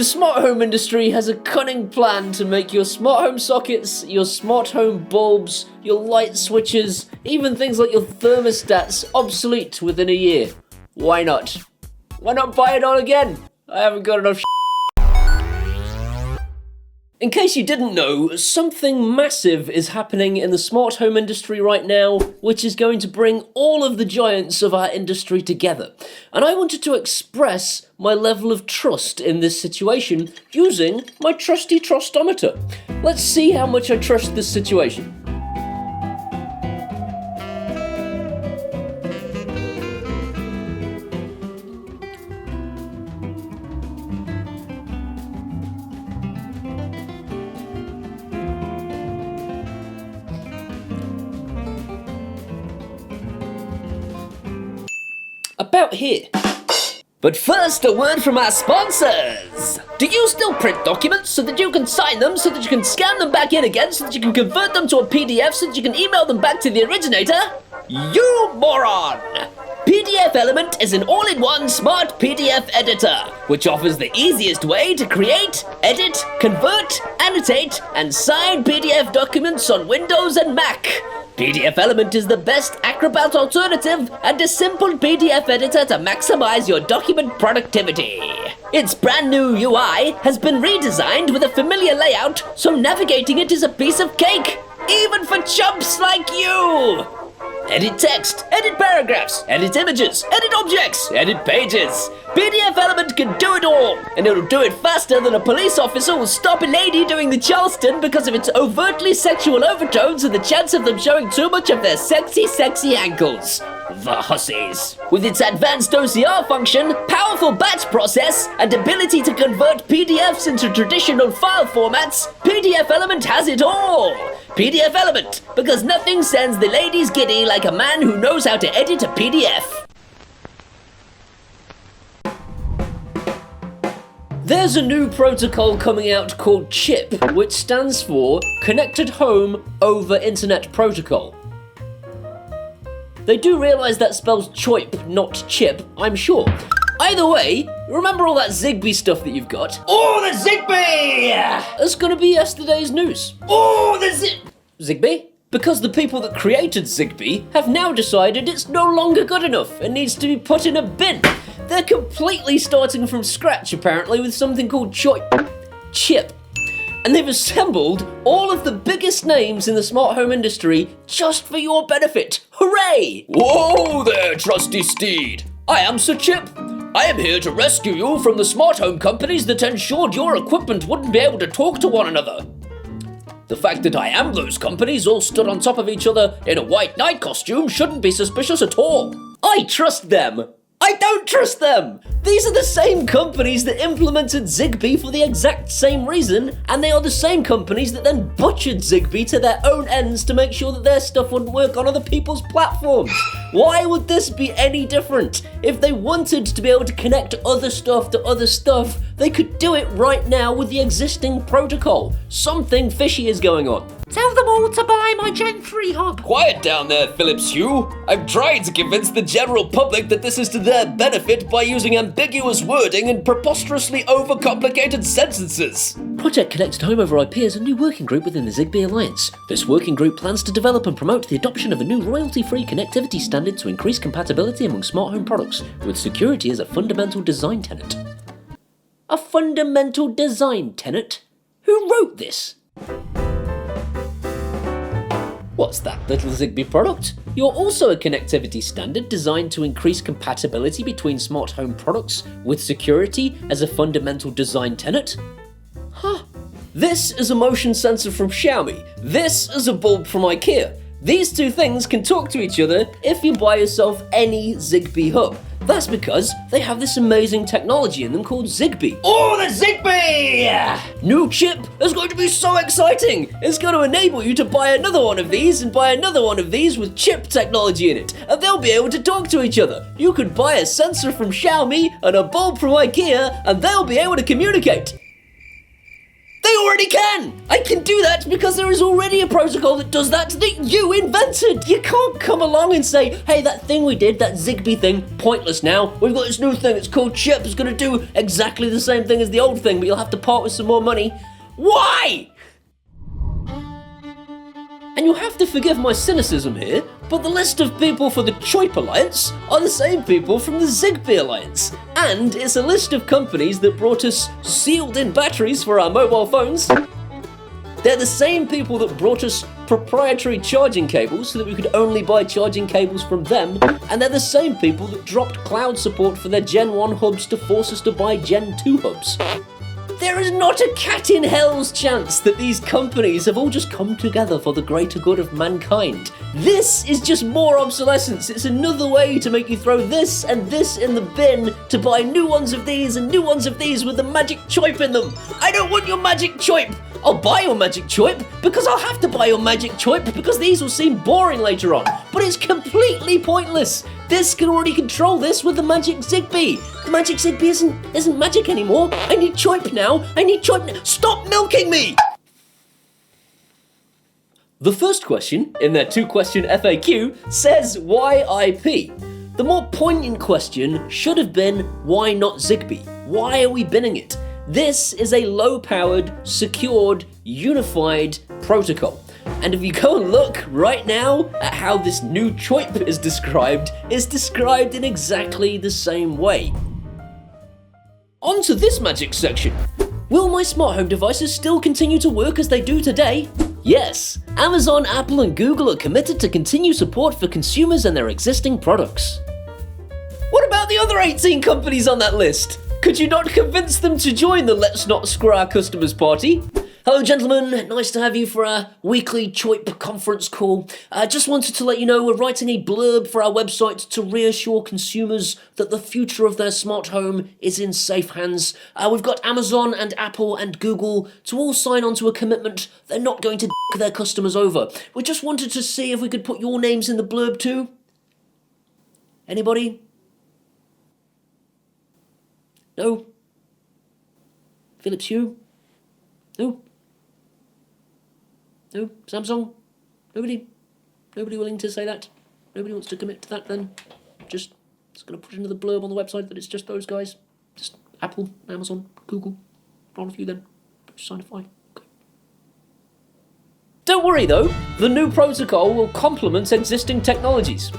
The smart home industry has a cunning plan to make your smart home sockets, your smart home bulbs, your light switches, even things like your thermostats obsolete within a year. Why not? Why not buy it all again? I haven't got enough In case you didn't know, something massive is happening in the smart home industry right now, which is going to bring all of the giants of our industry together. And I wanted to express my level of trust in this situation using my trusty trustometer. Let's see how much I trust this situation. About here. But first, a word from our sponsors! Do you still print documents so that you can sign them, so that you can scan them back in again, so that you can convert them to a PDF, so that you can email them back to the originator? You moron! PDFelement is an all-in-one smart PDF editor, which offers the easiest way to create, edit, convert, annotate, and sign PDF documents on Windows and Mac. PDFelement is the best Acrobat Alternative and a simple PDF editor to maximize your document productivity. Its brand new UI has been redesigned with a familiar layout, so navigating it is a piece of cake, even for chumps like you! Edit text, edit paragraphs, edit images, edit objects, edit pages. PDFelement can do it all, and it'll do it faster than a police officer will stop a lady doing the Charleston because of its overtly sexual overtones and the chance of them showing too much of their sexy, sexy ankles. The hussies. With its advanced OCR function, powerful batch process, and ability to convert PDFs into traditional file formats, PDFelement has it all! PDFelement, because nothing sends the ladies giddy like a man who knows how to edit a PDF. There's a new protocol coming out called CHIP, which stands for Connected Home Over Internet Protocol. They do realise that spells choip, not chip, I'm sure. Either way, remember all that Zigbee stuff that you've got? Oh, the Zigbee! That's gonna be yesterday's news. Oh, the Zigbee? Because the people that created Zigbee have now decided it's no longer good enough and needs to be put in a bin. They're completely starting from scratch, apparently, with something called CHIP. And they've assembled all of the biggest names in the smart home industry just for your benefit. Hooray! Whoa there, trusty steed. I am Sir Chip. I am here to rescue you from the smart home companies that ensured your equipment wouldn't be able to talk to one another. The fact that I am those companies all stood on top of each other in a white knight costume shouldn't be suspicious at all. I trust them. I don't trust them! These are the same companies that implemented Zigbee for the exact same reason, and they are the same companies that then butchered Zigbee to their own ends to make sure that their stuff wouldn't work on other people's platforms. Why would this be any different? If they wanted to be able to connect other stuff to other stuff, they could do it right now with the existing protocol. Something fishy is going on. Tell them all to buy my Gen 3 hub. Quiet down there, Phillips Hue. I'm trying to convince the general public that this is to their benefit by using ambiguous wording and preposterously overcomplicated sentences. Project Connected Home over IP is a new working group within the Zigbee Alliance. This working group plans to develop and promote the adoption of a new royalty-free connectivity standard to increase compatibility among smart home products, with security as a fundamental design tenet. A fundamental design tenet? Who wrote this? What's that, little Zigbee product? You're also a connectivity standard designed to increase compatibility between smart home products with security as a fundamental design tenet? Huh. This is a motion sensor from Xiaomi. This is a bulb from IKEA. These two things can talk to each other if you buy yourself any Zigbee hub. That's because they have this amazing technology in them called Zigbee. Oh, the Zigbee! New chip is going to be so exciting! It's going to enable you to buy another one of these and buy another one of these with chip technology in it, and they'll be able to talk to each other. You could buy a sensor from Xiaomi and a bulb from IKEA, and they'll be able to communicate. They I already can! I can do that because there is already a protocol that does that you invented! You can't come along and say, hey, that thing we did, that Zigbee thing, pointless now. We've got this new thing, it's called Chip, it's gonna do exactly the same thing as the old thing, but you'll have to part with some more money. Why? And you'll have to forgive my cynicism here, but the list of people for the Choip Alliance are the same people from the Zigbee Alliance. And it's a list of companies that brought us sealed-in batteries for our mobile phones. They're the same people that brought us proprietary charging cables so that we could only buy charging cables from them. And they're the same people that dropped cloud support for their Gen 1 hubs to force us to buy Gen 2 hubs. There is not a cat in hell's chance that these companies have all just come together for the greater good of mankind. This is just more obsolescence. It's another way to make you throw this and this in the bin to buy new ones of these and new ones of these with the magic choip in them. I don't want your magic choip. I'll buy your magic choip because I'll have to buy your magic choip because these will seem boring later on. But it's completely pointless. This can already control this with the magic Zigbee. The magic Zigbee isn't magic anymore. I need choip now. I need choip now. Stop milking me! The first question in their 2-question FAQ says, why IP? The more poignant question should have been, why not Zigbee? Why are we binning it? This is a low-powered, secured, unified protocol. And if you go and look right now at how this new choip is described, it's described in exactly the same way. On to this magic section. Will my smart home devices still continue to work as they do today? Yes, Amazon, Apple and Google are committed to continue support for consumers and their existing products. What about the other 18 companies on that list? Could you not convince them to join the Let's Not Screw Our Customers party? Hello gentlemen, nice to have you for our weekly Choip conference call. I just wanted to let you know we're writing a blurb for our website to reassure consumers that the future of their smart home is in safe hands. We've got Amazon and Apple and Google to all sign on to a commitment they're not going to dick their customers over. We just wanted to see if we could put your names in the blurb too. Anybody? No? Philips Hue? No? No? Samsung? Nobody? Nobody willing to say that? Nobody wants to commit to that then? Just gonna put another blurb on the website that it's just those guys? Just Apple, Amazon, Google? None of you then? Just signify. Okay. Don't worry though, the new protocol will complement existing technologies.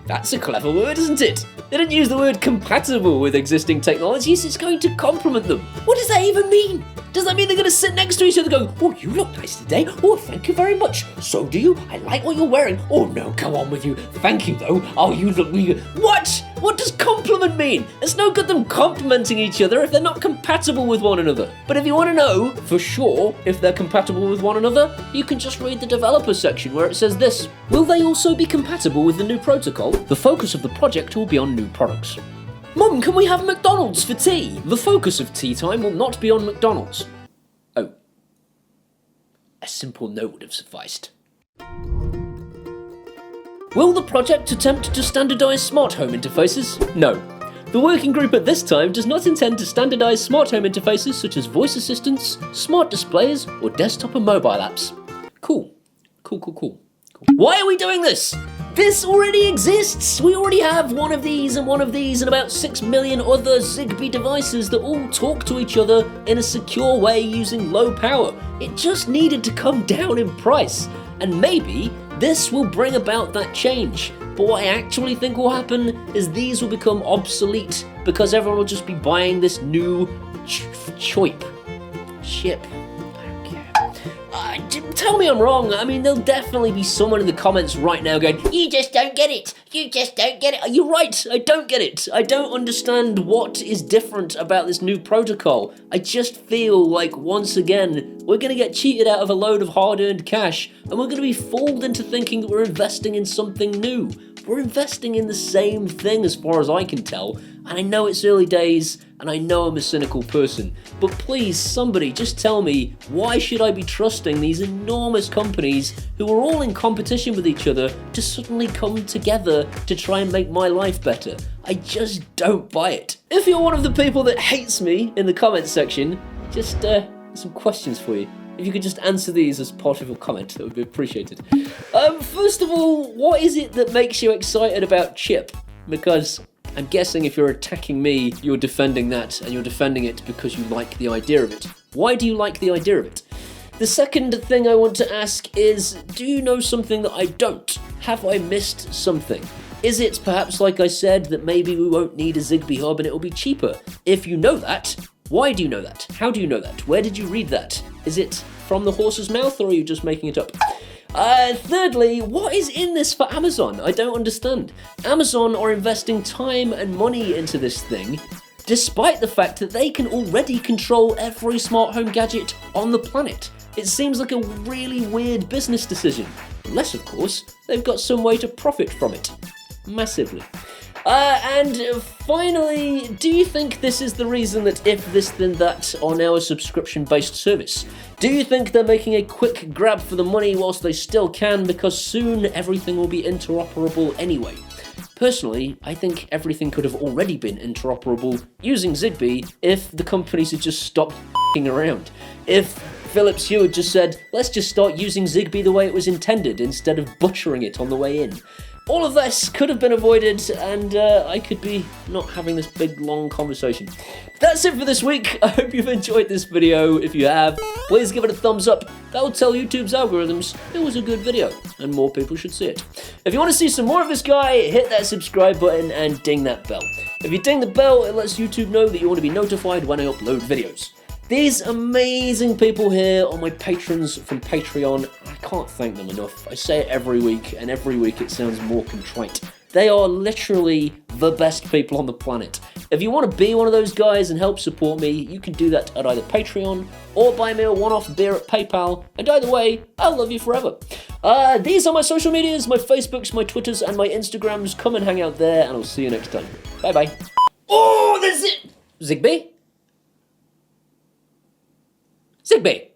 That's a clever word, isn't it? They didn't use the word compatible with existing technologies, it's going to complement them. What does that even mean? Does that mean they're going to sit next to each other going, oh, you look nice today. Oh, thank you very much. So do you. I like what you're wearing. Oh, no, go on with you. Thank you, though. Oh, you look really good. What? What does compliment mean? It's no good them complimenting each other if they're not compatible with one another. But if you want to know for sure if they're compatible with one another, you can just read the developer section where it says this. Will they also be compatible with the new protocol? The focus of the project will be on new products. Mum, can we have McDonald's for tea? The focus of tea time will not be on McDonald's. Oh. A simple no would have sufficed. Will the project attempt to standardise smart home interfaces? No. The working group at this time does not intend to standardise smart home interfaces such as voice assistants, smart displays, or desktop and mobile apps. Cool. Cool. Why are we doing this? This already exists! We already have one of these and about 6 million other Zigbee devices that all talk to each other in a secure way using low power. It just needed to come down in price. And maybe this will bring about that change. But what I actually think will happen is these will become obsolete because everyone will just be buying this new chip. Tell me I'm wrong. I mean, there'll definitely be someone in the comments right now going, you just don't get it. You just don't get it. You're right. I don't get it. I don't understand what is different about this new protocol. I just feel like, once again, we're going to get cheated out of a load of hard-earned cash, and we're going to be fooled into thinking that we're investing in something new. We're investing in the same thing as far as I can tell, and I know it's early days, and I know I'm a cynical person, but please, somebody just tell me, why should I be trusting these enormous companies who are all in competition with each other to suddenly come together to try and make my life better? I just don't buy it. If you're one of the people that hates me in the comments section, just some questions for you. If you could just answer these as part of your comment, that would be appreciated. First of all, what is it that makes you excited about Chip? Because I'm guessing if you're attacking me, you're defending that, and you're defending it because you like the idea of it. Why do you like the idea of it? The second thing I want to ask is, do you know something that I don't? Have I missed something? Is it perhaps, like I said, that maybe we won't need a Zigbee hub and it'll be cheaper? If you know that, why do you know that? How do you know that? Where did you read that? Is it from the horse's mouth, or are you just making it up? Thirdly, what is in this for Amazon? I don't understand. Amazon are investing time and money into this thing, despite the fact that they can already control every smart home gadget on the planet. It seems like a really weird business decision. Unless, of course, they've got some way to profit from it. Massively. And finally, do you think this is the reason that if this then that on our subscription-based service? Do you think they're making a quick grab for the money whilst they still can, because soon everything will be interoperable anyway? Personally, I think everything could have already been interoperable using Zigbee if the companies had just stopped f***ing around. If Philips Hue had just said, let's just start using Zigbee the way it was intended instead of butchering it on the way in. All of this could have been avoided, and I could be not having this big, long conversation. That's it for this week. I hope you've enjoyed this video. If you have, please give it a thumbs up. That will tell YouTube's algorithms it was a good video, and more people should see it. If you want to see some more of this guy, hit that subscribe button and ding that bell. If you ding the bell, it lets YouTube know that you want to be notified when I upload videos. These amazing people here are my patrons from Patreon. I can't thank them enough. I say it every week, and every week it sounds more contrite. They are literally the best people on the planet. If you want to be one of those guys and help support me, you can do that at either Patreon or buy me a one-off beer at PayPal, and either way, I'll love you forever. These are my social medias, my Facebooks, my Twitters, and my Instagrams. Come and hang out there, and I'll see you next time. Bye-bye. Oh, that's it! Zigbee? Zigbee!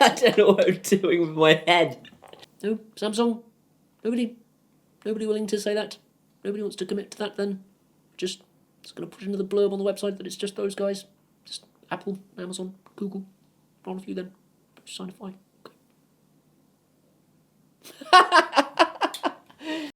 I don't know what I'm doing with my head. No, Samsung? Nobody willing to say that? Nobody wants to commit to that then? Just gonna put another blurb on the website that it's just those guys? Just Apple, Amazon, Google, all of you then. Just signify. Okay.